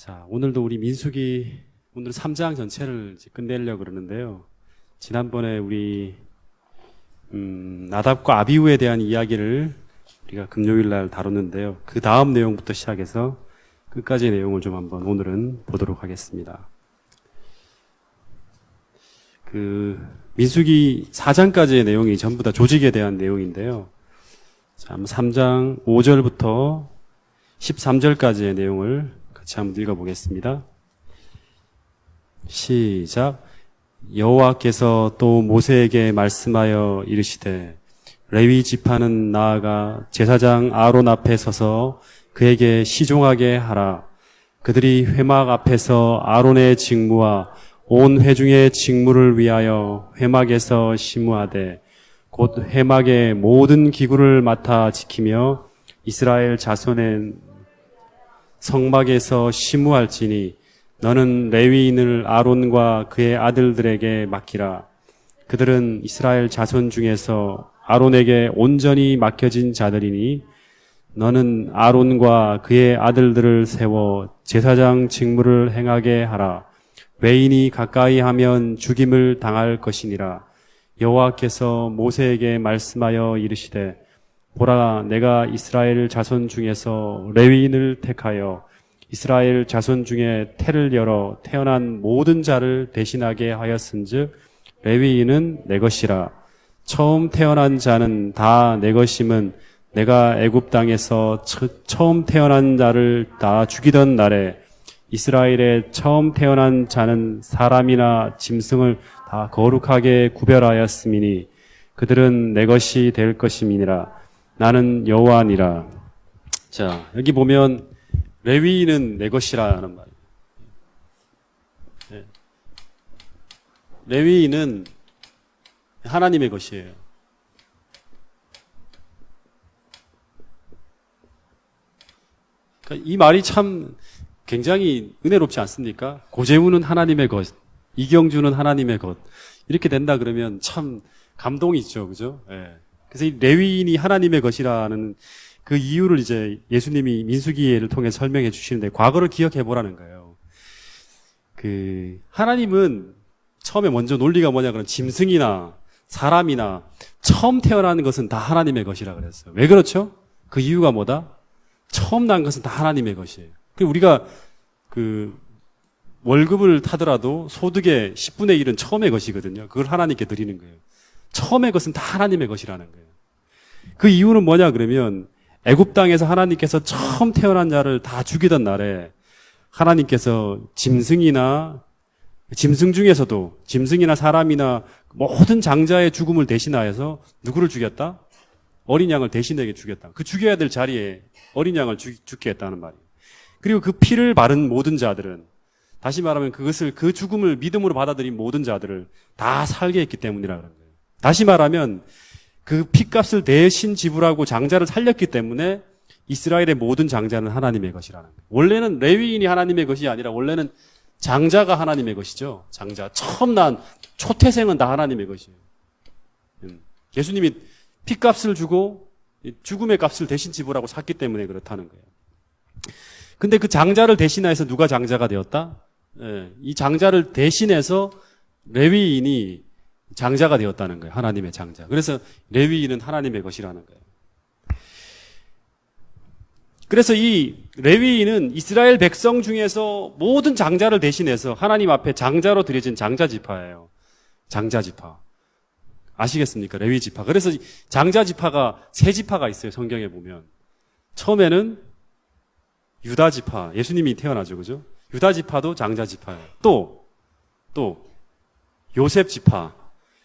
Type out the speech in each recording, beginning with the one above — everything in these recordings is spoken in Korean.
자, 오늘도 우리 민수기 오늘 3장 전체를 이제 끝내려고 그러는데요. 지난번에 우리 나답과 아비후에 대한 이야기를 우리가 금요일 날 다뤘는데요. 그 다음 내용부터 시작해서 끝까지의 내용을 좀 한번 오늘은 보도록 하겠습니다. 민수기 4장까지의 내용이 전부 다 조직에 대한 내용인데요. 자, 3장 5절부터 13절까지의 내용을 같이 한번 읽어보겠습니다. 시작. 여호와께서 또 모세에게 말씀하여 이르시되 레위 지파는 나아가 제사장 아론 앞에 서서 그에게 시종하게 하라. 그들이 회막 앞에서 아론의 직무와 온 회중의 직무를 위하여 회막에서 심무하되 곧 회막의 모든 기구를 맡아 지키며 이스라엘 자손의 성막에서 심무할지니 너는 레위인을 아론과 그의 아들들에게 맡기라. 그들은 이스라엘 자손 중에서 아론에게 온전히 맡겨진 자들이니 너는 아론과 그의 아들들을 세워 제사장 직무를 행하게 하라. 외인이 가까이 하면 죽임을 당할 것이니라. 여호와께서 모세에게 말씀하여 이르시되 보라, 내가 이스라엘 자손 중에서 레위인을 택하여 이스라엘 자손 중에 태를 열어 태어난 모든 자를 대신하게 하였은즉 레위인은 내 것이라. 처음 태어난 자는 다 내 것임은 내가 애굽 땅에서 처음 태어난 자를 다 죽이던 날에 이스라엘의 처음 태어난 자는 사람이나 짐승을 다 거룩하게 구별하였음이니 그들은 내 것이 될 것임이니라. 나는 여호와니라. 자, 여기 보면 레위인은 내 것이라는 말이에요. 네. 레위인은 하나님의 것이에요. 그러니까 이 말이 참 굉장히 은혜롭지 않습니까? 고재우는 하나님의 것, 이경주는 하나님의 것. 이렇게 된다 그러면 참 감동이 있죠. 그죠? 네. 그래서 이 레위인이 하나님의 것이라는 그 이유를 이제 예수님이 민수기를 통해 설명해 주시는데 과거를 기억해 보라는 거예요. 하나님은 처음에 먼저 논리가 뭐냐 그러면 짐승이나 사람이나 처음 태어나는 것은 다 하나님의 것이라 그랬어요. 왜 그렇죠? 그 이유가 뭐다? 처음 난 것은 다 하나님의 것이에요. 우리가 월급을 타더라도 소득의 10분의 1은 처음의 것이거든요. 그걸 하나님께 드리는 거예요. 처음의 것은 다 하나님의 것이라는 거예요. 그 이유는 뭐냐 그러면 애굽 땅에서 하나님께서 처음 태어난 자를 다 죽이던 날에 하나님께서 짐승 중에서도 짐승이나 사람이나 모든 장자의 죽음을 대신하여서 누구를 죽였다? 어린 양을 대신에게 죽였다. 그 죽여야 될 자리에 어린 양을 죽게 했다는 말이에요. 그리고 그 피를 바른 모든 자들은 다시 말하면 그 죽음을 믿음으로 받아들인 모든 자들을 다 살게 했기 때문이라는 거예요. 다시 말하면 그 핏값을 대신 지불하고 장자를 살렸기 때문에 이스라엘의 모든 장자는 하나님의 것이라는 거예요. 원래는 레위인이 하나님의 것이 아니라 원래는 장자가 하나님의 것이죠. 장자. 처음 난 초태생은 다 하나님의 것이에요. 예수님이 핏값을 주고 죽음의 값을 대신 지불하고 샀기 때문에 그렇다는 거예요. 근데 그 장자를 대신해서 누가 장자가 되었다? 이 장자를 대신해서 레위인이 장자가 되었다는 거예요. 하나님의 장자. 그래서 레위인은 하나님의 것이라는 거예요. 그래서 이 레위인은 이스라엘 백성 중에서 모든 장자를 대신해서 하나님 앞에 장자로 드려진 장자지파예요. 장자지파. 아시겠습니까? 레위지파. 그래서 장자지파가 세 지파가 있어요. 성경에 보면. 처음에는 유다지파. 예수님이 태어나죠. 그죠? 유다지파도 장자지파예요. 또 요셉지파.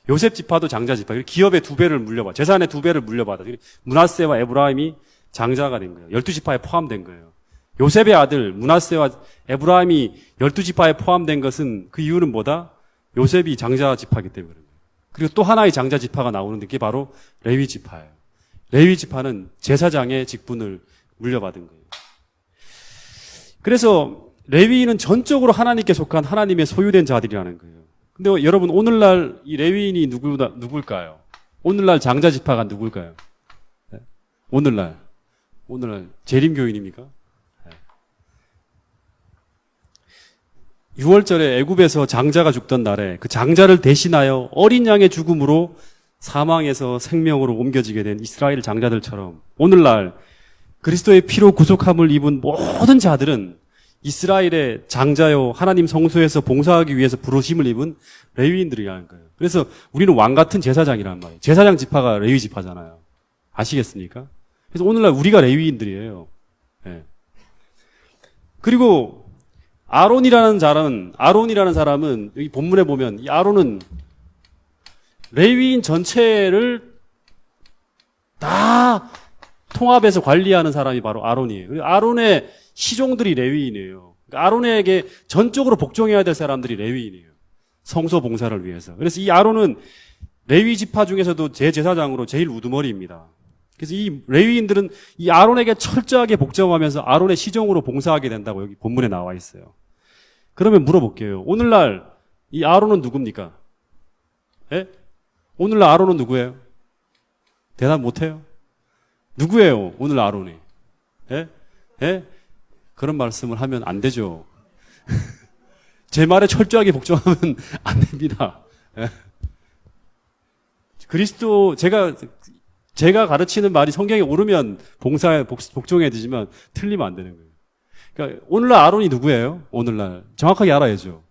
요셉지파도 장자지파. 기업의 2배를 물려받아. 재산의 2배를 물려받아. 므낫세와 에브라임이 장자가 된 거예요. 12지파에 포함된 거예요. 요셉의 아들 므낫세와 에브라임이 12지파에 포함된 것은 그 이유는 뭐다? 요셉이 장자지파이기 때문에 그런 거예요. 그리고 또 하나의 장자지파가 나오는데 그게 바로 레위지파예요. 레위지파는 제사장의 직분을 물려받은 거예요. 그래서 레위인은 전적으로 하나님께 속한 하나님의 소유된 자들이라는 거예요. 근데 여러분 오늘날 이 레위인이 누굴까요? 오늘날 장자지파가 누굴까요? 네? 오늘날 재림교인입니까? 네. 6월절에 애굽에서 장자가 죽던 날에 그 장자를 대신하여 어린 양의 죽음으로 사망에서 생명으로 옮겨지게 된 이스라엘 장자들처럼 오늘날 그리스도의 피로 구속함을 입은 모든 자들은 이스라엘의 장자요 하나님 성소에서 봉사하기 위해서 부르심을 입은 레위인들이라는 거예요. 그래서 우리는 왕 같은 제사장이란 말이에요. 제사장 지파가 레위 지파잖아요. 아시겠습니까? 그래서 오늘날 우리가 레위인들이에요. 네. 그리고 아론이라는 사람은 여기 본문에 보면 이 아론은 레위인 전체를 다 통합해서 관리하는 사람이 바로 아론이에요. 그리고 아론의 시종들이 레위인이에요. 그러니까 아론에게 전적으로 복종해야 될 사람들이 레위인이에요. 성소 봉사를 위해서. 그래서 이 아론은 레위 지파 중에서도 제제사장으로 제일 우두머리입니다. 그래서 이 레위인들은 이 아론에게 철저하게 복종하면서 아론의 시종으로 봉사하게 된다고 여기 본문에 나와 있어요. 그러면 물어볼게요. 오늘날 이 아론은 누굽니까? 예? 오늘날 아론은 누구예요? 대답 못해요? 누구예요? 오늘 아론이? 예? 예? 그런 말씀을 하면 안 되죠. 제 말에 철저하게 복종하면 안 됩니다. 예? 그리스도, 제가 가르치는 말이 성경에 오르면 복종해야 되지만 틀리면 안 되는 거예요. 그러니까 오늘날 아론이 누구예요? 오늘날. 정확하게 알아야죠.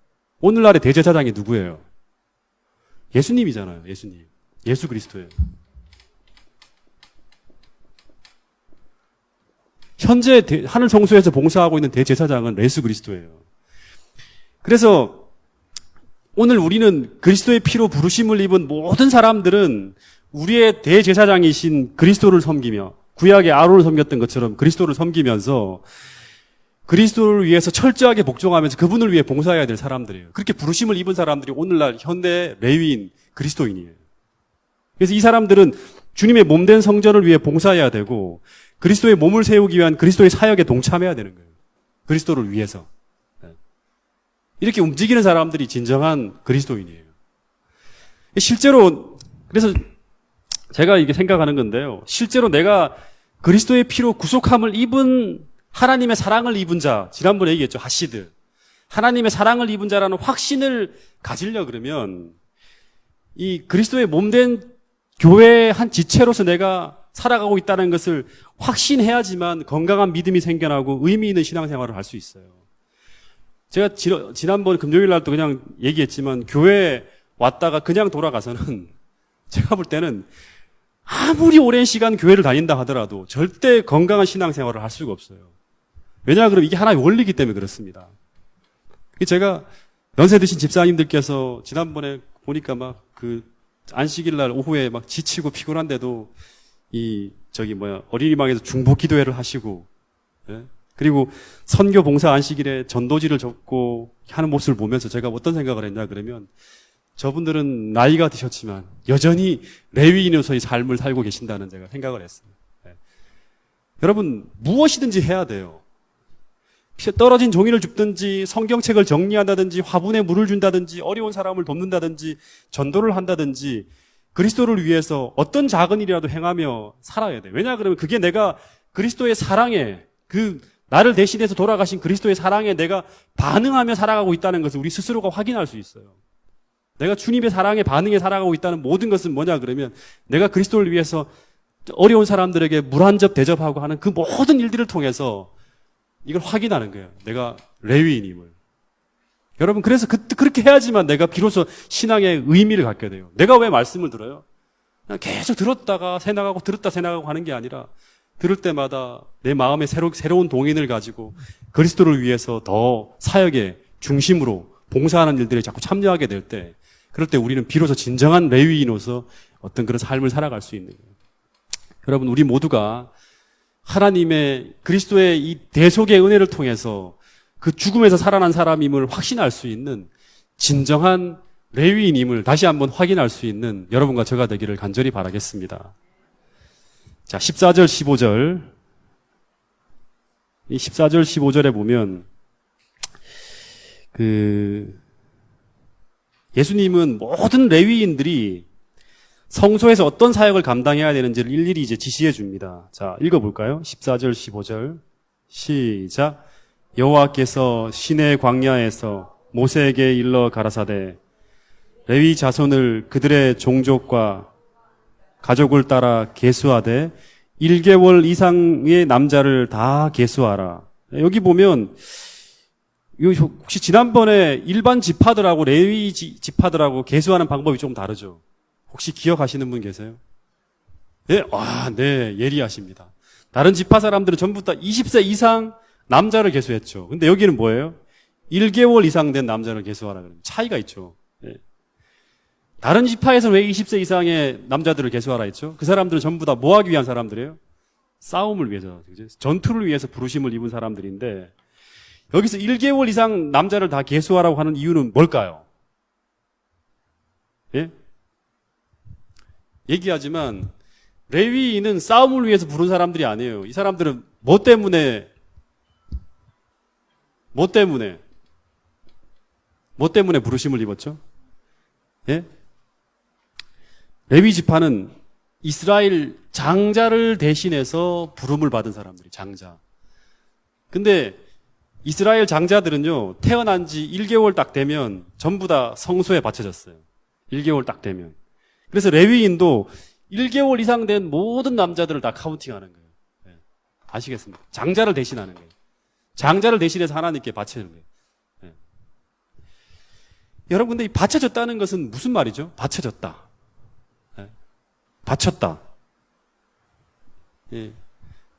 오늘날의 대제사장이 누구예요? 예수님이잖아요. 예수님. 예수 그리스도예요. 현재 하늘 성소에서 봉사하고 있는 대제사장은 예수 그리스도예요. 그래서 오늘 우리는 그리스도의 피로 부르심을 입은 모든 사람들은 우리의 대제사장이신 그리스도를 섬기며 구약의 아론을 섬겼던 것처럼 그리스도를 섬기면서 그리스도를 위해서 철저하게 복종하면서 그분을 위해 봉사해야 될 사람들이에요. 그렇게 부르심을 입은 사람들이 오늘날 현대 레위인 그리스도인이에요. 그래서 이 사람들은 주님의 몸된 성전을 위해 봉사해야 되고 그리스도의 몸을 세우기 위한 그리스도의 사역에 동참해야 되는 거예요. 그리스도를 위해서. 이렇게 움직이는 사람들이 진정한 그리스도인이에요. 실제로 그래서 제가 이게 생각하는 건데요. 실제로 내가 그리스도의 피로 구속함을 입은 하나님의 사랑을 입은 자, 지난번에 얘기했죠. 하시드. 하나님의 사랑을 입은 자라는 확신을 가지려 그러면 이 그리스도의 몸된 교회의 한 지체로서 내가 살아가고 있다는 것을 확신해야지만 건강한 믿음이 생겨나고 의미 있는 신앙생활을 할 수 있어요. 제가 지난번 금요일 날도 그냥 얘기했지만 교회에 왔다가 그냥 돌아가서는 제가 볼 때는 아무리 오랜 시간 교회를 다닌다 하더라도 절대 건강한 신앙생활을 할 수가 없어요. 왜냐 그러면 이게 하나의 원리이기 때문에 그렇습니다. 제가 연세 드신 집사님들께서 지난번에 보니까 막 그 안식일 날 오후에 막 지치고 피곤한데도 어린이방에서 중보 기도회를 하시고, 예? 그리고 선교 봉사 안식일에 전도지를 접고 하는 모습을 보면서 제가 어떤 생각을 했냐 그러면 저분들은 나이가 드셨지만 여전히 레위인으로서의 삶을 살고 계신다는 제가 생각을 했어요. 예. 여러분 무엇이든지 해야 돼요. 떨어진 종이를 줍든지 성경책을 정리한다든지 화분에 물을 준다든지 어려운 사람을 돕는다든지 전도를 한다든지 그리스도를 위해서 어떤 작은 일이라도 행하며 살아야 돼. 왜냐 그러면 그게 내가 그리스도의 사랑에 나를 대신해서 돌아가신 그리스도의 사랑에 내가 반응하며 살아가고 있다는 것을 우리 스스로가 확인할 수 있어요. 내가 주님의 사랑에 반응해 살아가고 있다는 모든 것은 뭐냐 그러면 내가 그리스도를 위해서 어려운 사람들에게 물 한 접 대접하고 하는 그 모든 일들을 통해서 이걸 확인하는 거예요. 내가 레위인임을. 여러분 그래서 그렇게 해야지만 내가 비로소 신앙의 의미를 갖게 돼요. 내가 왜 말씀을 들어요? 그냥 계속 들었다가 새나가고 들었다 새나가고 하는 게 아니라 들을 때마다 내 마음에 새로운 동인을 가지고 그리스도를 위해서 더 사역의 중심으로 봉사하는 일들에 자꾸 참여하게 될 때 그럴 때 우리는 비로소 진정한 레위인으로서 어떤 그런 삶을 살아갈 수 있는 거예요. 여러분 우리 모두가 하나님의 그리스도의 이 대속의 은혜를 통해서 그 죽음에서 살아난 사람임을 확신할 수 있는 진정한 레위인임을 다시 한번 확인할 수 있는 여러분과 저가 되기를 간절히 바라겠습니다. 자, 14절, 15절. 이 14절, 15절에 보면 예수님은 모든 레위인들이 성소에서 어떤 사역을 감당해야 되는지를 일일이 이제 지시해 줍니다. 자, 읽어볼까요? 14절, 15절. 시작. 여호와께서 시내 광야에서 모세에게 일러 가라사대 레위 자손을 그들의 종족과 가족을 따라 계수하되 1개월 이상의 남자를 다 계수하라. 여기 보면 혹시 지난번에 일반 지파들하고 레위 지파들하고 계수하는 방법이 좀 다르죠? 혹시 기억하시는 분 계세요? 네, 네, 예리하십니다. 다른 지파 사람들은 전부 다 20세 이상 남자를 계수했죠. 근데 여기는 뭐예요? 1개월 이상 된 남자를 계수하라 그러면 차이가 있죠. 네. 다른 지파에서는 왜 20세 이상의 남자들을 계수하라 했죠? 그 사람들은 전부 다 뭐 하기 위한 사람들이에요? 싸움을 위해서, 전투를 위해서 부르심을 입은 사람들인데 여기서 1개월 이상 남자를 다 계수하라고 하는 이유는 뭘까요? 예? 얘기하지만 레위인은 싸움을 위해서 부른 사람들이 아니에요. 이 사람들은 뭐 때문에 부르심을 입었죠? 예? 레위 지파는 이스라엘 장자를 대신해서 부름을 받은 사람들이 장자. 근데 이스라엘 장자들은요, 태어난 지 1개월 딱 되면 전부 다 성소에 바쳐졌어요. 1개월 딱 되면. 그래서 레위인도 1개월 이상 된 모든 남자들을 다 카운팅하는 거예요. 네. 아시겠습니까? 장자를 대신하는 거예요. 장자를 대신해서 하나님께 바치는 거예요. 네. 여러분, 근데 이 바쳐졌다는 것은 무슨 말이죠? 바쳐졌다. 네. 바쳤다. 예.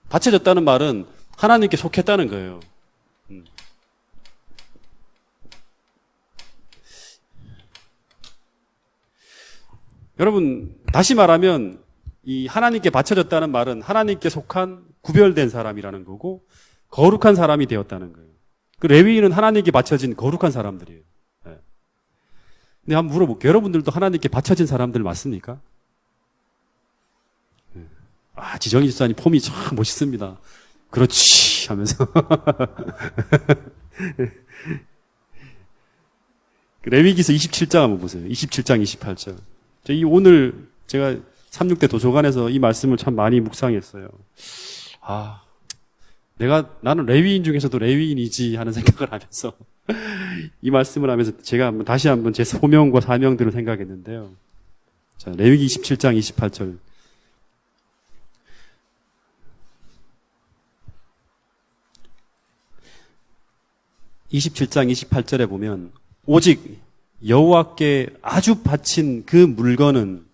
바쳐졌다는 말은 하나님께 속했다는 거예요. 여러분, 다시 말하면 이 하나님께 바쳐졌다는 말은 하나님께 속한 구별된 사람이라는 거고 거룩한 사람이 되었다는 거예요. 그 레위인은 하나님께 바쳐진 거룩한 사람들이에요. 네. 근데 한번 물어볼게요. 여러분들도 하나님께 바쳐진 사람들 맞습니까? 네. 지정희 집사님 폼이 참 멋있습니다. 그렇지 하면서 레위기서 27장 한번 보세요. 27장 28절. 오늘 제가 36대 도서관에서 이 말씀을 참 많이 묵상했어요. 나는 레위인 중에서도 레위인이지 하는 생각을 하면서 이 말씀을 하면서 제가 다시 한번 제 소명과 사명들을 생각했는데요. 자, 레위기 27장 28절. (27장 28절에) 보면 오직 여호와께 아주 바친 그 물건은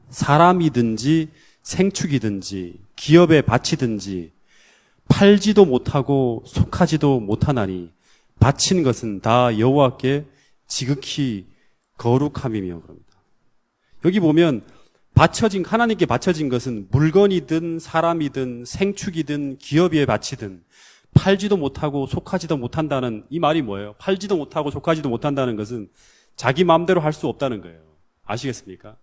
사람이든지 생축이든지 기업에 바치든지 팔지도 못하고 속하지도 못하나니 바친 것은 다 여호와께 지극히 거룩함이며 그럽니다. 여기 보면 하나님께 바쳐진 것은 물건이든 사람이든 생축이든 기업에 바치든 팔지도 못하고 속하지도 못한다는 이 말이 뭐예요? 팔지도 못하고 속하지도 못한다는 것은 자기 마음대로 할 수 없다는 거예요. 아시겠습니까?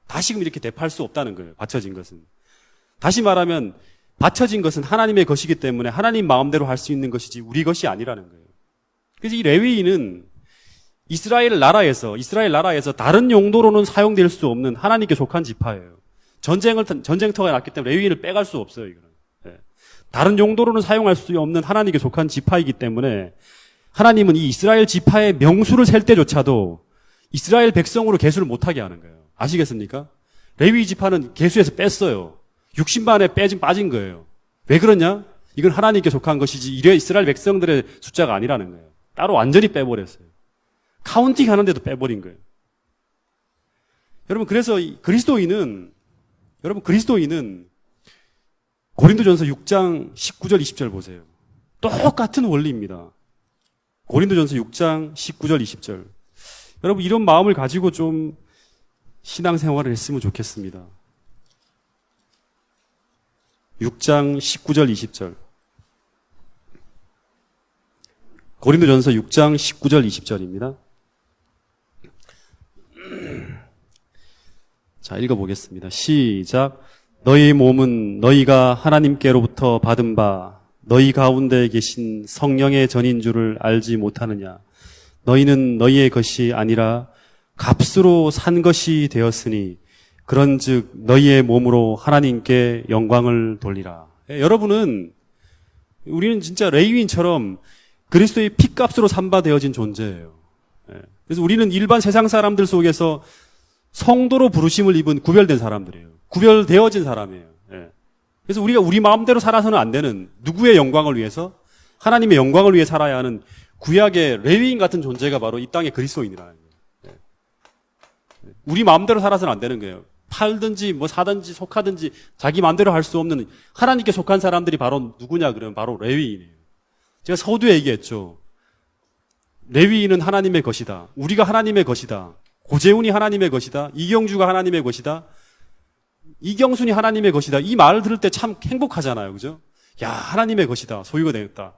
다시금 이렇게 되팔 수 없다는 거예요. 바쳐진 것은. 다시 말하면 바쳐진 것은 하나님의 것이기 때문에 하나님 마음대로 할 수 있는 것이지 우리 것이 아니라는 거예요. 그래서 이 레위인은 이스라엘 나라에서 다른 용도로는 사용될 수 없는 하나님께 속한 지파예요. 전쟁터가 났기 때문에 레위인을 빼갈 수 없어요. 이거는. 다른 용도로는 사용할 수 없는 하나님께 속한 지파이기 때문에 하나님은 이 이스라엘 지파의 명수를 셀 때조차도 이스라엘 백성으로 계수를 못하게 하는 거예요. 아시겠습니까? 레위 지파는 계수에서 뺐어요. 60만에 빠진 거예요. 왜 그러냐? 이건 하나님께 속한 것이지 이스라엘 백성들의 숫자가 아니라는 거예요. 따로 완전히 빼버렸어요. 카운팅 하는데도 빼버린 거예요. 여러분, 그래서 그리스도인은 고린도전서 6장 19절 20절 보세요. 똑같은 원리입니다. 고린도전서 6장 19절 20절. 여러분, 이런 마음을 가지고 좀 신앙생활을 했으면 좋겠습니다. 6장 19절 20절. 고린도전서 6장 19절 20절입니다. 자, 읽어보겠습니다. 시작. 너희 몸은 너희가 하나님께로부터 받은 바 너희 가운데 계신 성령의 전인 줄을 알지 못하느냐. 너희는 너희의 것이 아니라 값으로 산 것이 되었으니 그런즉 너희의 몸으로 하나님께 영광을 돌리라. 여러분은 우리는 진짜 레위인처럼 그리스도의 피값으로 삼바되어진 존재예요. 그래서 우리는 일반 세상 사람들 속에서 성도로 부르심을 입은 구별된 사람들이에요. 구별되어진 사람이에요. 그래서 우리가 우리 마음대로 살아서는 안 되는, 누구의 영광을 위해서? 하나님의 영광을 위해 살아야 하는 구약의 레위인 같은 존재가 바로 이 땅의 그리스도인이라는 거예요. 우리 마음대로 살아서는 안 되는 거예요. 팔든지 뭐 사든지 속하든지 자기 마음대로 할 수 없는, 하나님께 속한 사람들이 바로 누구냐 그러면 바로 레위인이에요. 제가 서두에 얘기했죠. 레위인은 하나님의 것이다. 우리가 하나님의 것이다. 고재훈이 하나님의 것이다. 이경주가 하나님의 것이다. 이경순이 하나님의 것이다. 이 말을 들을 때 참 행복하잖아요. 그죠? 야, 하나님의 것이다. 소유가 되었다.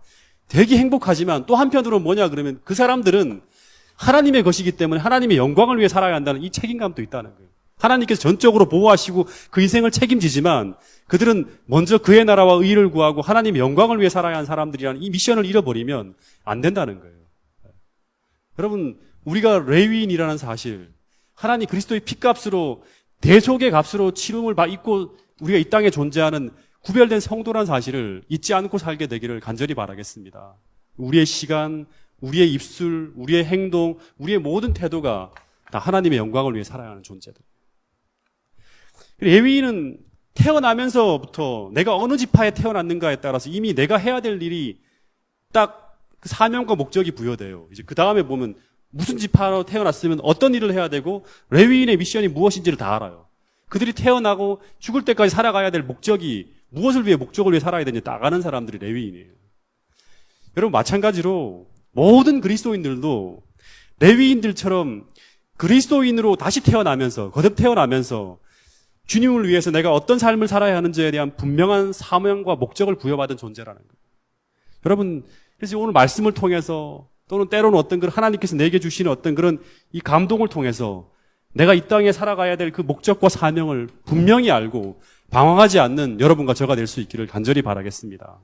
되게 행복하지만 또 한편으로는 뭐냐 그러면 그 사람들은 하나님의 것이기 때문에 하나님의 영광을 위해 살아야 한다는 이 책임감도 있다는 거예요. 하나님께서 전적으로 보호하시고 그 인생을 책임지지만 그들은 먼저 그의 나라와 의를 구하고 하나님의 영광을 위해 살아야 하는 사람들이라는 이 미션을 잃어버리면 안 된다는 거예요. 여러분, 우리가 레위인이라는 사실, 하나님 그리스도의 피값으로 대속의 값으로 치름을 입고 우리가 이 땅에 존재하는 구별된 성도라는 사실을 잊지 않고 살게 되기를 간절히 바라겠습니다. 우리의 시간, 우리의 입술, 우리의 행동, 우리의 모든 태도가 다 하나님의 영광을 위해 살아야 하는 존재들. 레위인은 태어나면서부터 내가 어느 지파에 태어났는가에 따라서 이미 내가 해야 될 일이 딱 그 사명과 목적이 부여돼요. 이제 그 다음에 보면 무슨 지파로 태어났으면 어떤 일을 해야 되고 레위인의 미션이 무엇인지를 다 알아요. 그들이 태어나고 죽을 때까지 살아가야 될 목적이 무엇을 위해 목적을 위해 살아야 되는지 딱 아는 사람들이 레위인이에요. 여러분 마찬가지로 모든 그리스도인들도 레위인들처럼 그리스도인으로 다시 태어나면서 거듭 태어나면서 주님을 위해서 내가 어떤 삶을 살아야 하는지에 대한 분명한 사명과 목적을 부여받은 존재라는 거예요. 여러분 그래서 오늘 말씀을 통해서 또는 때로는 어떤 그런 하나님께서 내게 주시는 어떤 그런 이 감동을 통해서 내가 이 땅에 살아가야 될 그 목적과 사명을 분명히 알고 방황하지 않는 여러분과 저가 될 수 있기를 간절히 바라겠습니다.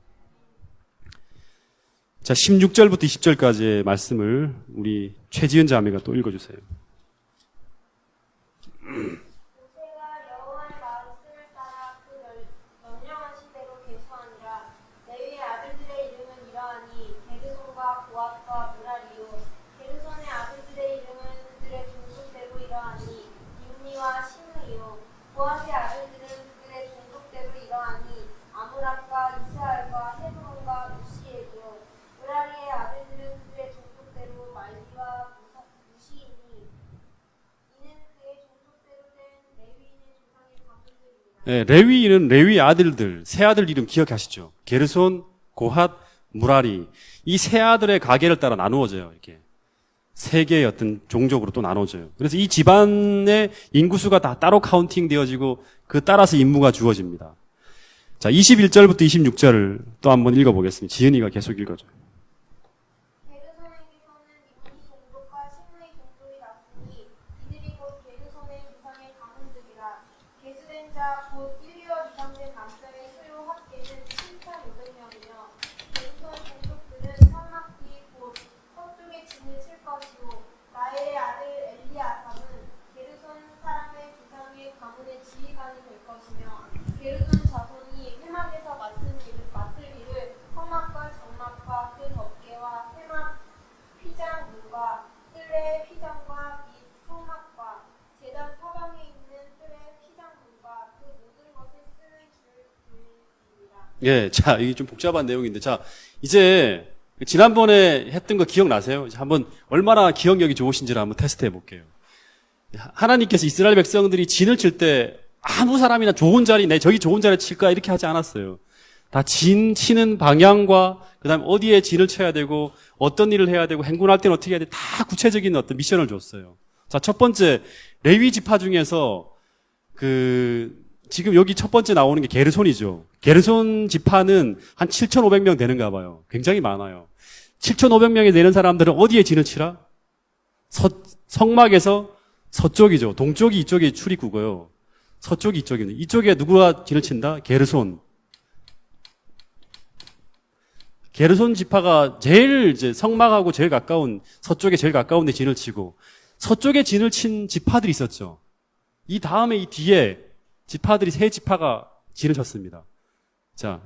자, 16절부터 20절까지의 말씀을 우리 최지은 자매가 또 읽어주세요. 고핫의 아들들은 그들의 종족대로 이러하니 아므락과 이스라엘과 헤브론과 무시엘이요 므라리의 아들들은 그들의 종족대로 말기와 무시이니 이는 그의 종족대로 된 레위인의 조상의 가문들이니라. 네, 레위인은 레위 아들들, 세 아들 이름 기억하시죠? 게르손, 고핫, 무라리. 이 세 아들의 가계를 따라 나누어져요. 이렇게 세 개의 어떤 종족으로 또 나눠져요. 그래서 이 집안의 인구수가 다 따로 카운팅 되어지고 그 따라서 임무가 주어집니다. 자, 21절부터 26절을 또 한번 읽어보겠습니다. 지은이가 계속 읽어줘요. 게르손에게서는 리브니 종족과 심의 종족이 났으니 이들이 곧 게르손의 조상의 가문들이라. 계수된 자 곧 1년 이상된 남자의 수요 합계는 7,500명이며 게르손 종족들은 산막기 곧 서쪽에 진을 칠 것이요 나의 아들 엘리아삼은 게르손 사람의 조상의 가문의 지휘관이 될 것이며 게르손 자손이 회막에서 맡을 일을 성막과 장막과 그 덮개와 회막 휘장 문과 뜰의 휘장과 및 성막과 제단 사방에 있는 뜰의 휘장 문과 그 모든 것을 쓰는 줄이니라. 예, 자, 이게 좀 복잡한 내용인데, 자, 이제 지난번에 했던 거 기억나세요? 이제 한번 얼마나 기억력이 좋으신지를 한번 테스트 해볼게요. 하나님께서 이스라엘 백성들이 진을 칠 때 아무 사람이나 좋은 자리, 내 저기 좋은 자리 칠 거야 이렇게 하지 않았어요. 다 진 치는 방향과 그다음에 어디에 진을 쳐야 되고 어떤 일을 해야 되고 행군할 때는 어떻게 해야 돼, 다 구체적인 어떤 미션을 줬어요. 자, 첫 번째 레위 지파 중에서 지금 여기 첫 번째 나오는 게 게르손이죠. 게르손 지파는 한 7,500명 되는가 봐요. 굉장히 많아요. 7,500명이 되는 사람들은 어디에 진을 치라? 성막에서 서쪽이죠. 동쪽이 이쪽이 출입구고요. 서쪽이 이쪽입니다. 이쪽에 누구가 진을 친다? 게르손. 게르손 지파가 제일 이제 성막하고 제일 가까운, 서쪽에 제일 가까운 데 진을 치고, 서쪽에 진을 친 지파들이 있었죠. 이 다음에 이 뒤에 지파들이 세 지파가 진을 쳤습니다. 자,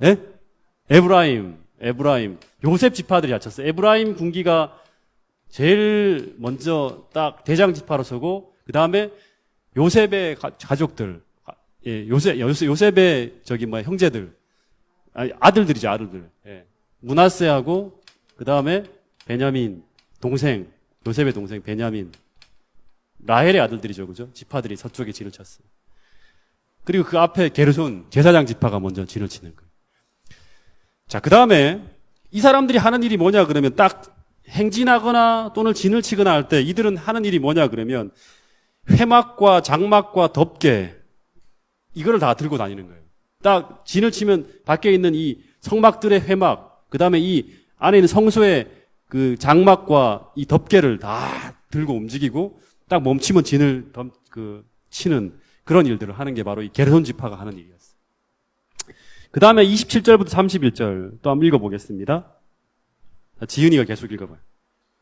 에브라임, 에브라임, 요셉 지파들이 갖췄어요. 에브라임 군기가 제일 먼저 딱 대장 지파로 서고, 그 다음에 요셉의 가족들, 예, 요셉의 형제들, 아들들이죠, 아들들. 예. 므낫세하고, 그 다음에 베냐민, 동생, 요셉의 동생 베냐민, 라헬의 아들들이죠, 그죠? 지파들이 서쪽에 진을 쳤어요. 그리고 그 앞에 게르손, 제사장 지파가 먼저 진을 치는 거예요. 자, 그 다음에 이 사람들이 하는 일이 뭐냐 그러면 딱 행진하거나 또는 진을 치거나 할 때 이들은 하는 일이 뭐냐 그러면 회막과 장막과 덮개, 이거를 다 들고 다니는 거예요. 딱 진을 치면 밖에 있는 이 성막들의 회막, 그 다음에 이 안에 있는 성소의 그 장막과 이 덮개를 다 들고 움직이고 딱 멈추면 진을 치는 그런 일들을 하는 게 바로 이 게르손 지파가 하는 일이었어요. 그 다음에 27절부터 31절 또 한번 읽어보겠습니다. 지은이가 계속 읽어봐요.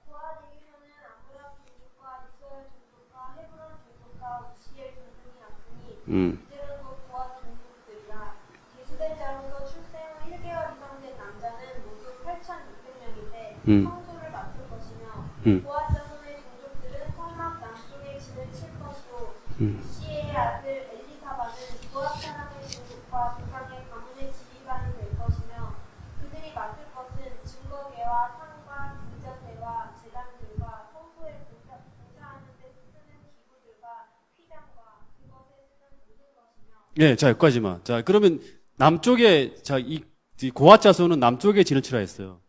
고앗 얘기서는 아므람 종족과 이스라엘 종족과 헤브론 종족과 우시엘 종족이 났으니 이들은 곧 고앗 종족들이라. 계수된 자로서 출생 후 1개월 이상 된 남자는 모두 8,600명인데 성소를 맡을 것이며 고앗 자손의 종족들은 성막 남쪽에 진을 칠 것이요 우시엘의 아들 엘리사반은 고앗 사람의 종족과 조상의 가문의 지휘관이 될 것이며 그들이 맡을 것은 증거계와 상과 등잔대와 제단들과 성소에 봉사하는 데 쓰는 기구들과 휘장과 그것에 쓰는 모든 것이며. 네, 자, 여기까지만. 자, 그러면 남쪽에, 이 고앗 자손은 남쪽에 진을 치라 했어요.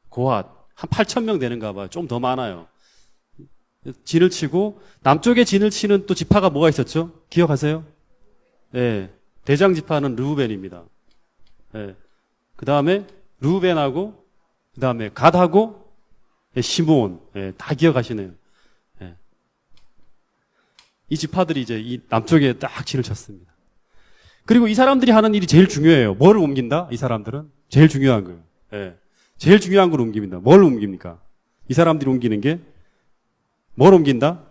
고앗. 한 8,000명 되는가 봐요. 좀 더 많아요. 진을 치고, 남쪽에 진을 치는 또 지파가 뭐가 있었죠? 기억하세요? 네. 대장 지파는 르우벤입니다. 네. 그 다음에 르우벤하고, 그 다음에 갓하고, 시므온. 네. 다 기억하시네요. 네. 이 지파들이 이제 이 남쪽에 딱 진을 쳤습니다. 그리고 이 사람들이 하는 일이 제일 중요해요. 뭐를 옮긴다? 이 사람들은? 제일 중요한 거예요. 네. 제일 중요한 걸 옮깁니다. 뭘 옮깁니까? 이 사람들이 옮기는 게 뭘 옮긴다?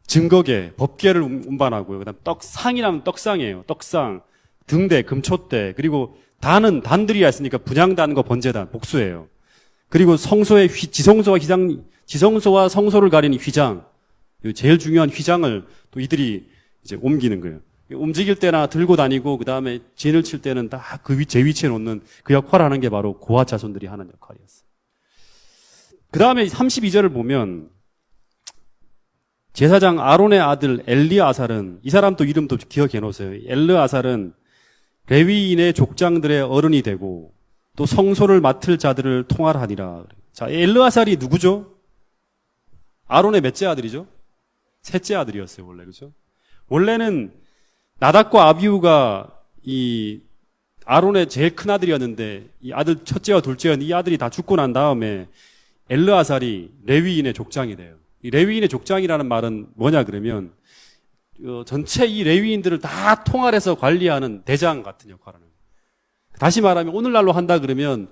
증거계, 법계를 운반하고요. 그 다음 떡상이라면 떡상이에요. 떡상, 등대, 금촛대, 그리고 단들이 있으니까 분향단과 번제단, 복수예요. 그리고 성소의 지성소와 성소를 가리는 휘장, 제일 중요한 휘장을 또 이들이 이제 옮기는 거예요. 움직일 때나 들고 다니고 그 다음에 진을 칠 때는 다 제 위치에 놓는 그 역할을 하는 게 바로 고앗 자손들이 하는 역할이었어요. 그 다음에 32절을 보면 제사장 아론의 아들 엘리아살은, 이 사람 또 이름도 기억해 놓으세요. 엘르아살은 레위인의 족장들의 어른이 되고 또 성소를 맡을 자들을 통할하니라. 자, 엘르아살이 누구죠? 아론의 몇째 아들이죠? 셋째 아들이었어요, 원래. 그죠? 원래는 나답과 아비후가 이 아론의 제일 큰 아들이었는데 이 아들 첫째와 둘째였는데 이 아들이 다 죽고 난 다음에 엘르아살이 레위인의 족장이 돼요. 이 레위인의 족장이라는 말은 뭐냐 그러면 전체 이 레위인들을 다 통할해서 관리하는 대장 같은 역할을 하는 거예요. 다시 말하면 오늘날로 한다 그러면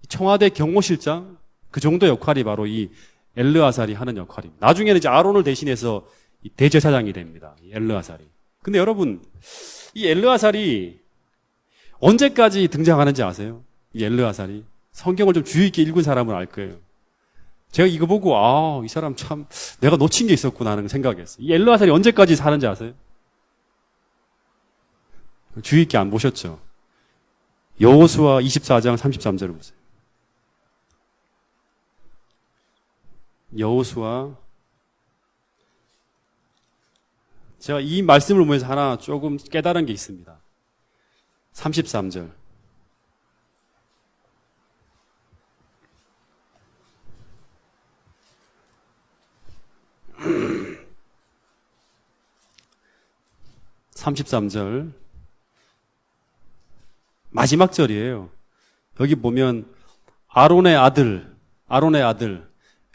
청와대 경호실장 그 정도 역할이 바로 이 엘르아살이 하는 역할입니다. 나중에는 이제 아론을 대신해서 이 대제사장이 됩니다. 이 엘르아살이. 근데 여러분 이 엘르아살이 언제까지 등장하는지 아세요? 이 엘르아살이 성경을 좀 주의 있게 읽은 사람은 알 거예요. 제가 이거 보고 이 사람 참 내가 놓친 게 있었구나 하는 생각했어요. 이 엘르아살이 언제까지 사는지 아세요? 주의 있게 안 보셨죠? 여호수아 24장 33절을 보세요. 여호수아, 제가 이 말씀을 보면서 하나 조금 깨달은 게 있습니다. 33절. (33절) 마지막 절이에요. 여기 보면 아론의 아들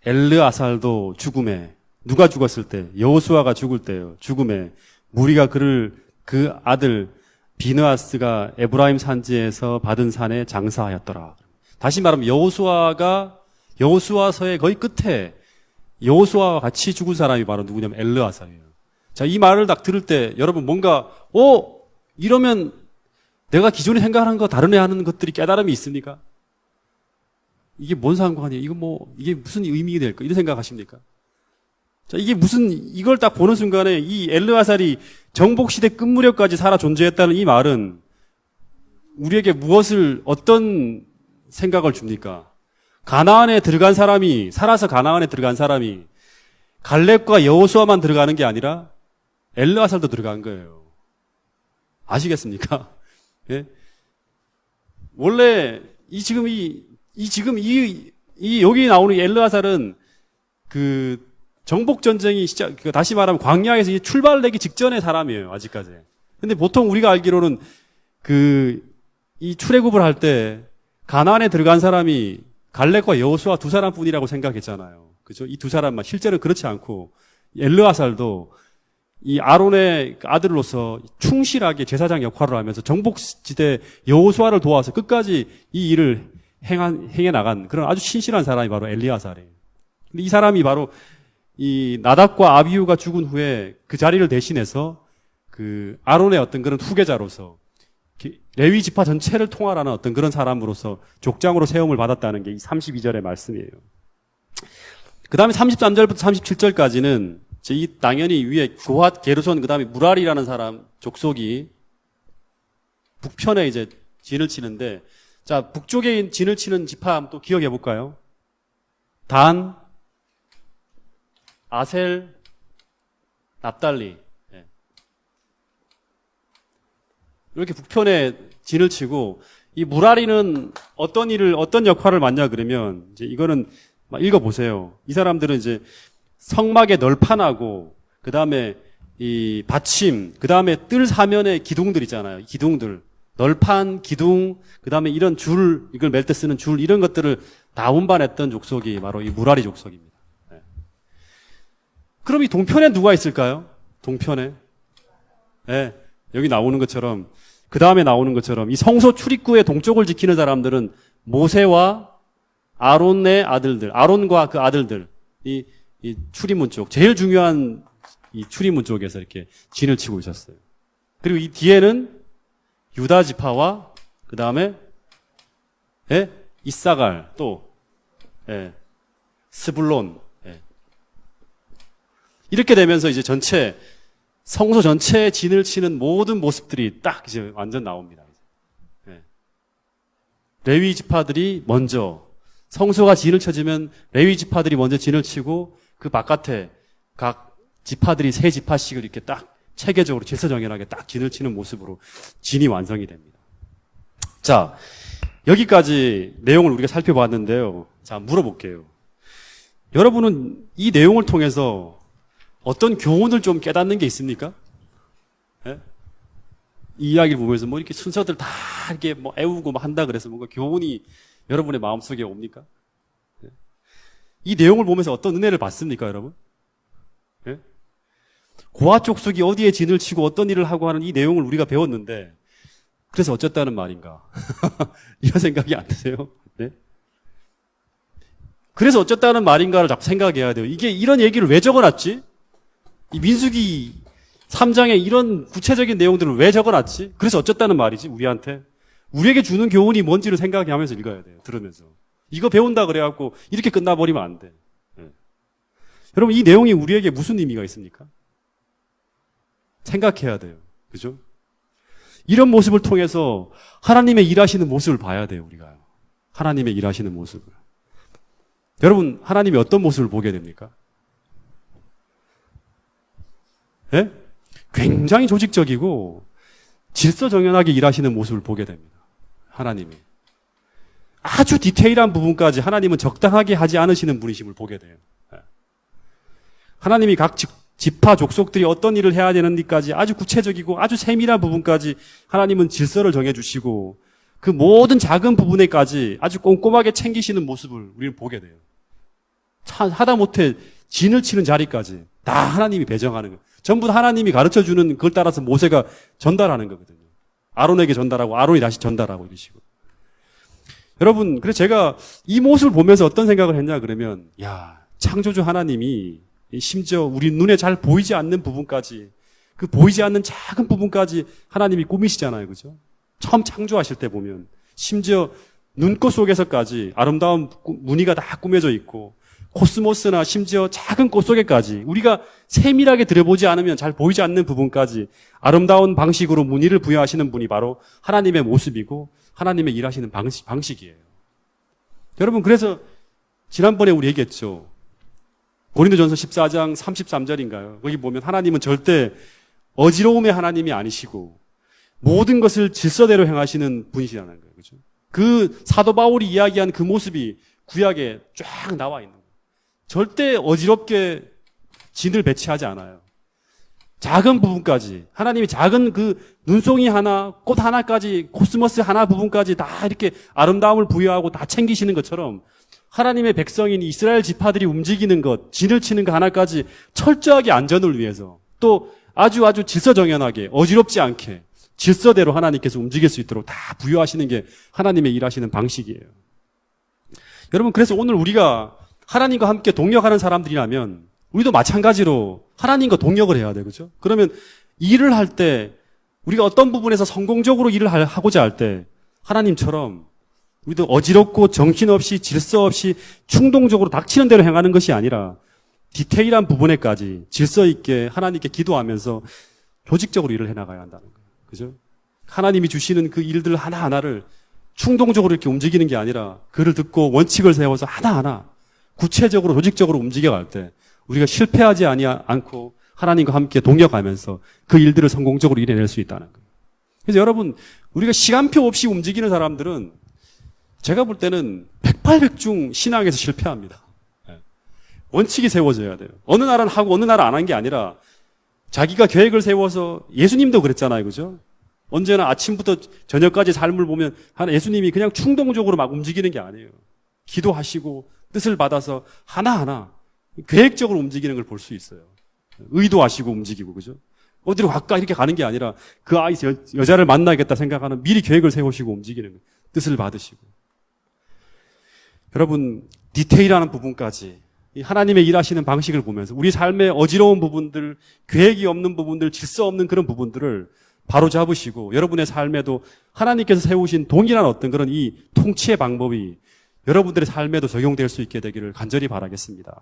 엘르아살도 죽음에, 누가 죽었을 때? 여호수아가 죽을 때요. 죽음에 무리가 그 아들 비느하스가 에브라임 산지에서 받은 산에 장사하였더라. 다시 말하면 여호수아서의 거의 끝에 여호수아와 같이 죽은 사람이 바로 누구냐면 엘르아살이에요. 자, 이 말을 딱 들을 때 여러분 뭔가 이러면 내가 기존에 생각하는 거 다른 애 하는 것들이 깨달음이 있습니까? 이게 뭔 상관이에요? 이게 무슨 의미가 될까? 이런 생각하십니까? 자, 이걸 딱 보는 순간에 이 엘르아살이 정복시대 끝무렵까지 살아 존재했다는 이 말은 우리에게 어떤 생각을 줍니까? 살아서 가나안에 들어간 사람이 갈렙과 여호수아만 들어가는 게 아니라 엘르아살도 들어간 거예요. 아시겠습니까? 예? 원래 여기 나오는 엘르아살은 그 정복 전쟁이 다시 말하면 광야에서 출발되기 직전의 사람이에요, 아직까지. 근데 보통 우리가 알기로는 이 출애굽을 할 때 가나안에 들어간 사람이 갈렙과 여호수아 두 사람뿐이라고 생각했잖아요. 그죠? 이 두 사람만 실제로 그렇지 않고 엘르아살도 이 아론의 아들로서 충실하게 제사장 역할을 하면서 정복지대 여호수아를 도와서 끝까지 이 일을 행해 나간 그런 아주 신실한 사람이 바로 엘리아살이에요. 근데 이 사람이 바로 이 나답과 아비후가 죽은 후에 그 자리를 대신해서 그 아론의 어떤 그런 후계자로서 레위 지파 전체를 통할하는 어떤 그런 사람으로서 족장으로 세움을 받았다는 게 이 32절의 말씀이에요. 그 다음에 33절부터 37절까지는 당연히 위에 고핫, 게르손, 그 다음에 무랄이라는 사람 족속이 북편에 이제 진을 치는데, 자, 북쪽에 진을 치는 지파 한번 또 기억해 볼까요? 단, 아셀, 납달리. 예. 이렇게 북편에 진을 치고, 이 무라리는 어떤 역할을 맡냐 그러면, 이제 이거는 읽어보세요. 이 사람들은 이제 성막의 널판하고, 그 다음에 이 받침, 그 다음에 뜰 사면의 기둥들 있잖아요. 기둥들. 널판, 기둥, 그 다음에 이런 이걸 멜 때 쓰는 줄, 이런 것들을 다 운반했던 족속이 바로 이 무라리 족속입니다. 네. 그럼 이 동편에 누가 있을까요? 동편에? 네. 여기 나오는 것처럼, 그 다음에 나오는 것처럼, 이 성소 출입구의 동쪽을 지키는 사람들은 모세와 아론의 아들들, 아론과 그 아들들, 이 출입문 쪽, 제일 중요한 이 출입문 쪽에서 이렇게 진을 치고 있었어요. 그리고 이 뒤에는 유다 지파와 그 다음에 이사갈 또 스불론 이렇게 되면서 이제 성소 전체에 진을 치는 모든 모습들이 딱 이제 완전 나옵니다. 레위 지파들이 먼저 성소가 진을 쳐지면 레위 지파들이 먼저 진을 치고 그 바깥에 각 지파들이 세 지파씩을 이렇게 딱 체계적으로 질서정연하게 딱 진을 치는 모습으로 진이 완성이 됩니다. 자, 여기까지 내용을 우리가 살펴봤는데요. 자, 물어볼게요. 여러분은 이 내용을 통해서 어떤 교훈을 좀 깨닫는 게 있습니까? 예? 이 이야기를 보면서 뭐 이렇게 순서들 다 이렇게 뭐 애우고 뭐 한다 그래서 뭔가 교훈이 여러분의 마음속에 옵니까? 예? 이 내용을 보면서 어떤 은혜를 받습니까, 여러분? 예? 고아 족속이 어디에 진을 치고 어떤 일을 하고 하는 이 내용을 우리가 배웠는데 그래서 어쨌다는 말인가? 이런 생각이 안 드세요? 네? 그래서 어쨌다는 말인가를 자꾸 생각해야 돼요. 이런 얘기를 왜 적어놨지? 이 민수기 3장에 이런 구체적인 내용들을 왜 적어놨지? 그래서 어쨌다는 말이지, 우리한테. 우리에게 주는 교훈이 뭔지를 생각하면서 읽어야 돼요. 들으면서. 이거 배운다 그래갖고 이렇게 끝나버리면 안 돼. 네. 여러분, 이 내용이 우리에게 무슨 의미가 있습니까? 생각해야 돼요. 그죠? 이런 모습을 통해서 하나님의 일하시는 모습을 봐야 돼요, 우리가. 하나님의 일하시는 모습을. 여러분, 하나님이 어떤 모습을 보게 됩니까? 예? 굉장히 조직적이고 질서정연하게 일하시는 모습을 보게 됩니다. 하나님이. 아주 디테일한 부분까지 하나님은 적당하게 하지 않으시는 분이심을 보게 돼요. 하나님이 각 지파 족속들이 어떤 일을 해야 되는지까지 아주 구체적이고 아주 세밀한 부분까지 하나님은 질서를 정해주시고 그 모든 작은 부분에까지 아주 꼼꼼하게 챙기시는 모습을 우리는 보게 돼요. 하다못해 진을 치는 자리까지 다 하나님이 배정하는 거예요. 전부 다 하나님이 가르쳐주는 그걸 따라서 모세가 전달하는 거거든요. 아론에게 전달하고 아론이 다시 전달하고 이런 식으로. 여러분, 그래서 제가 이 모습을 보면서 어떤 생각을 했냐 그러면, 야, 창조주 하나님이 심지어 우리 눈에 잘 보이지 않는 부분까지, 그 보이지 않는 작은 부분까지 하나님이 꾸미시잖아요. 그죠? 처음 창조하실 때 보면, 심지어 눈꽃 속에서까지 아름다운 무늬가 다 꾸며져 있고 코스모스나 심지어 작은 꽃 속에까지 우리가 세밀하게 들여보지 않으면 잘 보이지 않는 부분까지 아름다운 방식으로 무늬를 부여하시는 분이 바로 하나님의 모습이고 하나님의 일하시는 방식이에요. 여러분, 그래서 지난번에 우리 얘기했죠. 고린도전서 14장 33절인가요? 거기 보면 하나님은 절대 어지러움의 하나님이 아니시고 모든 것을 질서대로 행하시는 분이시라는 거예요. 그죠? 그 사도 바울이 이야기한 그 모습이 구약에 쫙 나와 있는 거예요. 절대 어지럽게 진을 배치하지 않아요. 작은 부분까지, 하나님이 작은 그 눈송이 하나, 꽃 하나까지, 코스모스 하나 부분까지 다 이렇게 아름다움을 부여하고 다 챙기시는 것처럼 하나님의 백성인 이스라엘 지파들이 움직이는 것, 진을 치는 것 하나까지 철저하게 안전을 위해서 또 아주 질서정연하게 어지럽지 않게 질서대로 하나님께서 움직일 수 있도록 다 부여하시는 게 하나님의 일하시는 방식이에요. 여러분, 그래서 오늘 우리가 하나님과 함께 동역하는 사람들이라면 우리도 마찬가지로 하나님과 동역을 해야 돼요. 그죠? 그러면 일을 할 때 우리가 어떤 부분에서 성공적으로 일을 하고자 할 때 하나님처럼 우리도 어지럽고 정신없이 질서 없이 충동적으로 닥치는 대로 행하는 것이 아니라 디테일한 부분에까지 질서 있게 하나님께 기도하면서 조직적으로 일을 해나가야 한다는 거예요. 그죠? 하나님이 주시는 그 일들 하나하나를 충동적으로 이렇게 움직이는 게 아니라 그를 듣고 원칙을 세워서 하나하나 구체적으로 조직적으로 움직여갈 때 우리가 실패하지 않고 하나님과 함께 동역하면서 그 일들을 성공적으로 이뤄낼 수 있다는 거예요. 그래서 여러분, 우리가 시간표 없이 움직이는 사람들은 제가 볼 때는 백발백중 신앙에서 실패합니다. 원칙이 세워져야 돼요. 어느 날은 하고 어느 날은 안 한 게 아니라 자기가 계획을 세워서 예수님도 그랬잖아요. 그죠? 언제나 아침부터 저녁까지 삶을 보면 예수님이 그냥 충동적으로 막 움직이는 게 아니에요. 기도하시고 뜻을 받아서 하나하나 계획적으로 움직이는 걸 볼 수 있어요. 의도하시고 움직이고, 그죠? 어디로 갈까 이렇게 가는 게 아니라 그 아이 여자를 만나겠다 생각하는 미리 계획을 세우시고 움직이는 거예요. 뜻을 받으시고. 여러분, 디테일하는 부분까지 이 하나님의 일하시는 방식을 보면서 우리 삶의 어지러운 부분들, 계획이 없는 부분들, 질서 없는 그런 부분들을 바로 잡으시고 여러분의 삶에도 하나님께서 세우신 동일한 어떤 그런 이 통치의 방법이 여러분들의 삶에도 적용될 수 있게 되기를 간절히 바라겠습니다.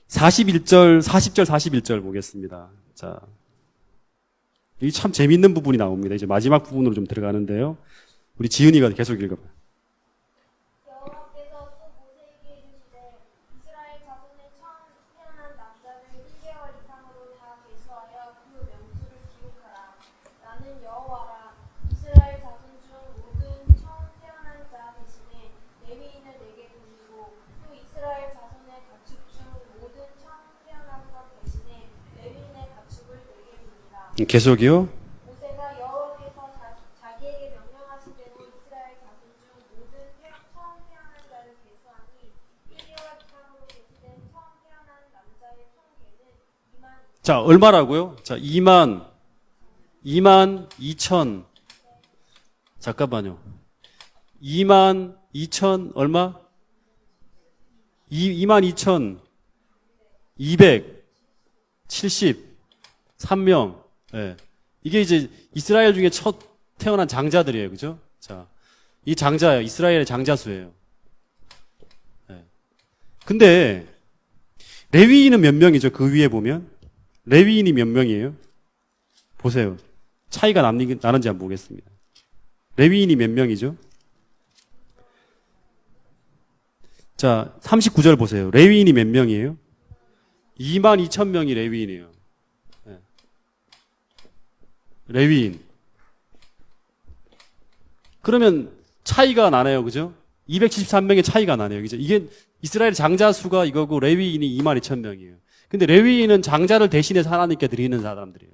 40절, 41절 보겠습니다. 자, 이 참 재밌는 부분이 나옵니다. 이제 마지막 부분으로 좀 들어가는데요. 우리 지은이가 계속 읽어봐요. 여호와께서 또 모세에게 이르시되 이스라엘 자손의 처음 태어난 남자를 1개월 이상으로 다 계수하여 그 명수를 기록하라. 나는 여호와라. 이스라엘 자손 중 모든 처음 태어난 자 대신에 레위인을 내게 보내고 또 이스라엘 자손의 가축 중 모든 처음 태어난 것 대신에 레위인의 가축을 내게 보내라. 계속이요. 모세가 여호와께서 자기에게 명령하신 대로 이스라엘 자손 중 모든 처음 태어난 자를 계수하니 1개월 이상으로 계수된 처음 태어난 남자의 총 개는 2만 자, 얼마라고요? 자, 2만 2천. 잠깐만요. 2만 2천 얼마? 2만 2천 273명. 예. 이게 이제 이스라엘 중에 첫 태어난 장자들이에요. 그죠? 자, 이 장자예요. 이스라엘의 장자수예요. 예. 근데 레위인은 몇 명이죠? 그 위에 보면 레위인이 몇 명이에요? 보세요. 차이가 나는지 한번 보겠습니다. 레위인이 몇 명이죠? 자, 39절 보세요. 레위인이 몇 명이에요? 2만 2천 명이 레위인이에요. 네. 레위인. 그러면 차이가 나네요. 그죠? 273명의 차이가 나네요. 그죠? 이게 이스라엘 장자 수가 이거고 레위인이 2만 2천 명이에요. 근데 레위인은 장자를 대신해서 하나님께 드리는 사람들이에요.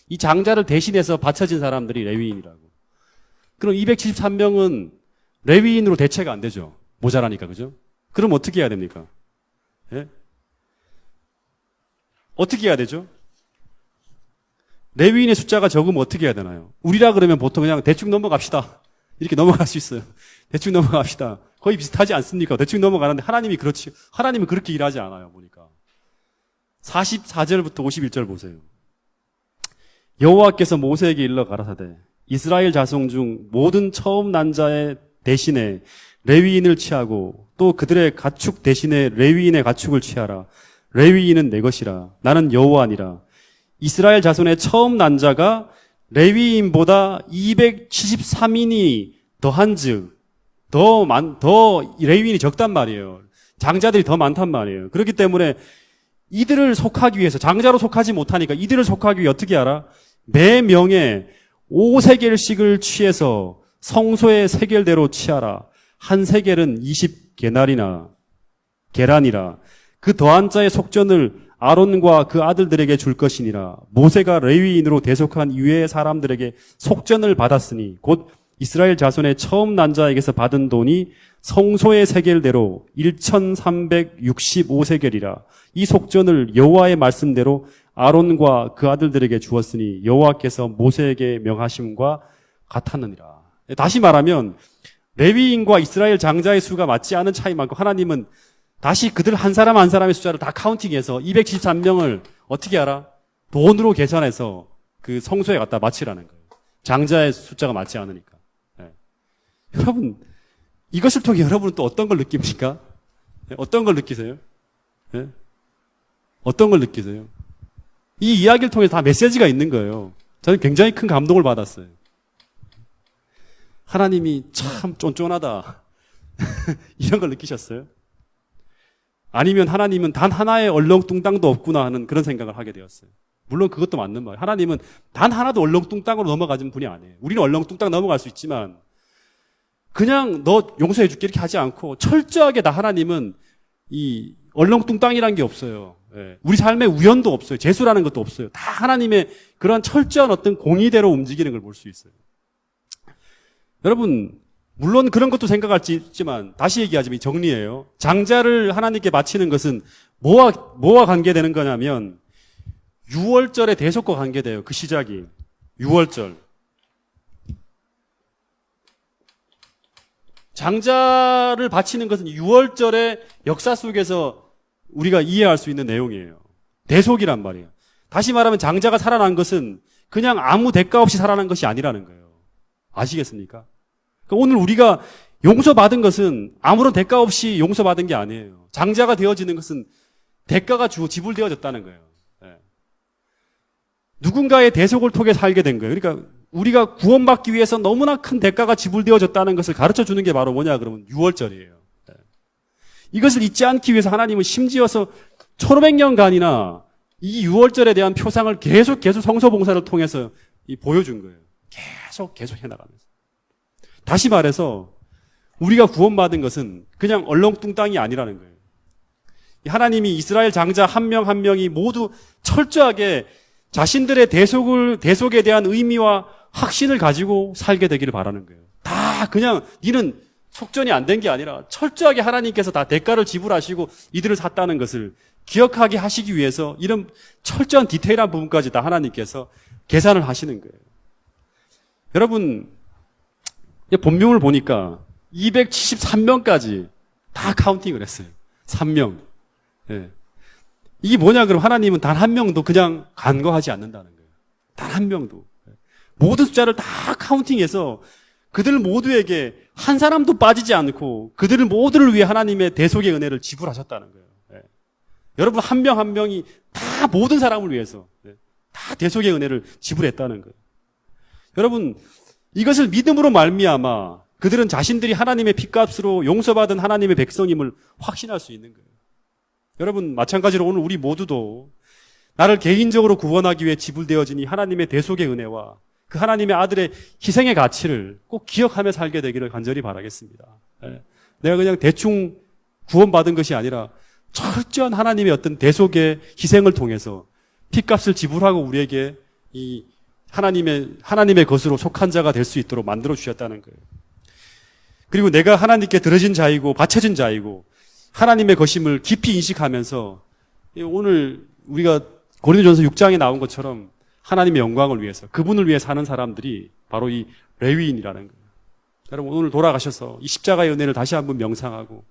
이 장자를 대신해서 바쳐진 사람들이 레위인이라고. 그럼 273명은 레위인으로 대체가 안 되죠. 모자라니까. 그죠? 그럼 어떻게 해야 됩니까? 예? 어떻게 해야 되죠? 레위인의 숫자가 적으면 어떻게 해야 되나요? 우리라 그러면 보통 그냥 대충 넘어갑시다. 이렇게 넘어갈 수 있어요. 대충 넘어갑시다. 거의 비슷하지 않습니까? 대충 넘어가는데 하나님은 그렇게 일하지 않아요. 보니까. 44절부터 51절 보세요. 여호와께서 모세에게 일러 가라사대 이스라엘 자손 중 모든 처음 난 자의 대신에 레위인을 취하고 또 그들의 가축 대신에 레위인의 가축을 취하라. 레위인은 내 것이라. 나는 여호와니라. 이스라엘 자손의 처음 난 자가 레위인보다 273인이 더한즉 더 레위인이 적단 말이에요. 장자들이 더 많단 말이에요. 그렇기 때문에 이들을 속하기 위해서 장자로 속하지 못하니까 이들을 속하기 위해 어떻게 하라? 매 명에 5세겔씩을 취해서 성소의 세겔대로 취하라. 한 세겔은 20게날이나 계란이라. 그 더한 자의 속전을 아론과 그 아들들에게 줄 것이니라. 모세가 레위인으로 대속한 이외의 사람들에게 속전을 받았으니 곧 이스라엘 자손의 처음 난 자에게서 받은 돈이 성소의 세겔대로 1365세겔이라. 이 속전을 여호와의 말씀대로 아론과 그 아들들에게 주었으니 여호와께서 모세에게 명하심과 같았느니라. 다시 말하면 레위인과 이스라엘 장자의 수가 맞지 않은 차이만큼 하나님은 다시 그들 한 사람 한 사람의 숫자를 다 카운팅해서 273명을 어떻게 알아? 돈으로 계산해서 그 성소에 갖다 바치라는 거예요. 장자의 숫자가 맞지 않으니까. 네. 여러분, 이것을 통해 여러분은 또 어떤 걸 느낍니까? 네? 어떤 걸 느끼세요? 네? 어떤 걸 느끼세요? 이 이야기를 통해서 다 메시지가 있는 거예요. 저는 굉장히 큰 감동을 받았어요. 하나님이 참 쫀쫀하다. 이런 걸 느끼셨어요? 아니면 하나님은 단 하나의 얼렁뚱땅도 없구나 하는 그런 생각을 하게 되었어요. 물론 그것도 맞는 말이에요. 하나님은 단 하나도 얼렁뚱땅으로 넘어가진 분이 아니에요. 우리는 얼렁뚱땅 넘어갈 수 있지만 그냥 너 용서해 줄게 이렇게 하지 않고 철저하게 다 하나님은 이 얼렁뚱땅이라는 게 없어요. 예. 우리 삶에 우연도 없어요. 재수라는 것도 없어요. 다 하나님의 그런 철저한 어떤 공의대로 움직이는 걸 볼 수 있어요. 여러분, 물론 그런 것도 생각할 수 있지만 다시 얘기하자면 정리해요. 장자를 하나님께 바치는 것은 뭐와 관계되는 거냐면 6월절의 대속과 관계돼요. 그 시작이 6월절. 장자를 바치는 것은 6월절의 역사 속에서 우리가 이해할 수 있는 내용이에요. 대속이란 말이에요. 다시 말하면 장자가 살아난 것은 그냥 아무 대가 없이 살아난 것이 아니라는 거예요. 아시겠습니까? 그러니까 오늘 우리가 용서받은 것은 아무런 대가 없이 용서받은 게 아니에요. 장자가 되어지는 것은 대가가 지불되어졌다는 거예요. 네. 누군가의 대속을 통해 살게 된 거예요. 그러니까 우리가 구원받기 위해서 너무나 큰 대가가 지불되어졌다는 것을 가르쳐 주는 게 바로 뭐냐 그러면 6월절이에요. 네. 이것을 잊지 않기 위해서 하나님은 심지어서 1500년간이나 이 6월절에 대한 표상을 계속 성소봉사를 통해서 보여준 거예요. 계속 해나가면서. 다시 말해서 우리가 구원받은 것은 그냥 얼렁뚱땅이 아니라는 거예요. 하나님이 이스라엘 장자 한 명 한 명이 모두 철저하게 자신들의 대속에 대한 의미와 확신을 가지고 살게 되기를 바라는 거예요. 다 그냥 니는 속전이 안 된 게 아니라 철저하게 하나님께서 다 대가를 지불하시고 이들을 샀다는 것을 기억하게 하시기 위해서 이런 철저한 디테일한 부분까지 다 하나님께서 계산을 하시는 거예요. 여러분, 본명을 보니까 273명까지 다 카운팅을 했어요. 3명. 예. 이게 뭐냐 그럼 하나님은 단 한 명도 그냥 간과하지 않는다는 거예요. 단 한 명도. 모든 숫자를 다 카운팅해서 그들 모두에게 한 사람도 빠지지 않고 그들 모두를 위해 하나님의 대속의 은혜를 지불하셨다는 거예요. 예. 여러분 한 명 한 명이 다 모든 사람을 위해서 다 대속의 은혜를 지불했다는 거예요. 여러분 이것을 믿음으로 말미암아 그들은 자신들이 하나님의 핏값으로 용서받은 하나님의 백성임을 확신할 수 있는 거예요. 여러분 마찬가지로 오늘 우리 모두도 나를 개인적으로 구원하기 위해 지불되어진 이 하나님의 대속의 은혜와 그 하나님의 아들의 희생의 가치를 꼭 기억하며 살게 되기를 간절히 바라겠습니다. 내가 그냥 대충 구원받은 것이 아니라 철저한 하나님의 어떤 대속의 희생을 통해서 핏값을 지불하고 우리에게 이 하나님의 것으로 속한 자가 될 수 있도록 만들어 주셨다는 거예요. 그리고 내가 하나님께 들어진 자이고 바쳐진 자이고 하나님의 것임을 깊이 인식하면서 오늘 우리가 고린도전서 6장에 나온 것처럼 하나님의 영광을 위해서 그분을 위해 사는 사람들이 바로 이 레위인이라는 거예요. 여러분 오늘 돌아가셔서 이 십자가의 은혜를 다시 한번 명상하고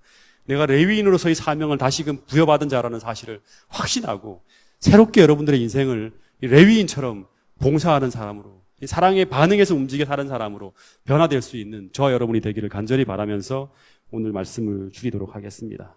내가 레위인으로서의 사명을 다시금 부여받은 자라는 사실을 확신하고 새롭게 여러분들의 인생을 레위인처럼 봉사하는 사람으로 이 사랑에 반응해서 움직여 사는 사람으로 변화될 수 있는 저와 여러분이 되기를 간절히 바라면서 오늘 말씀을 줄이도록 하겠습니다.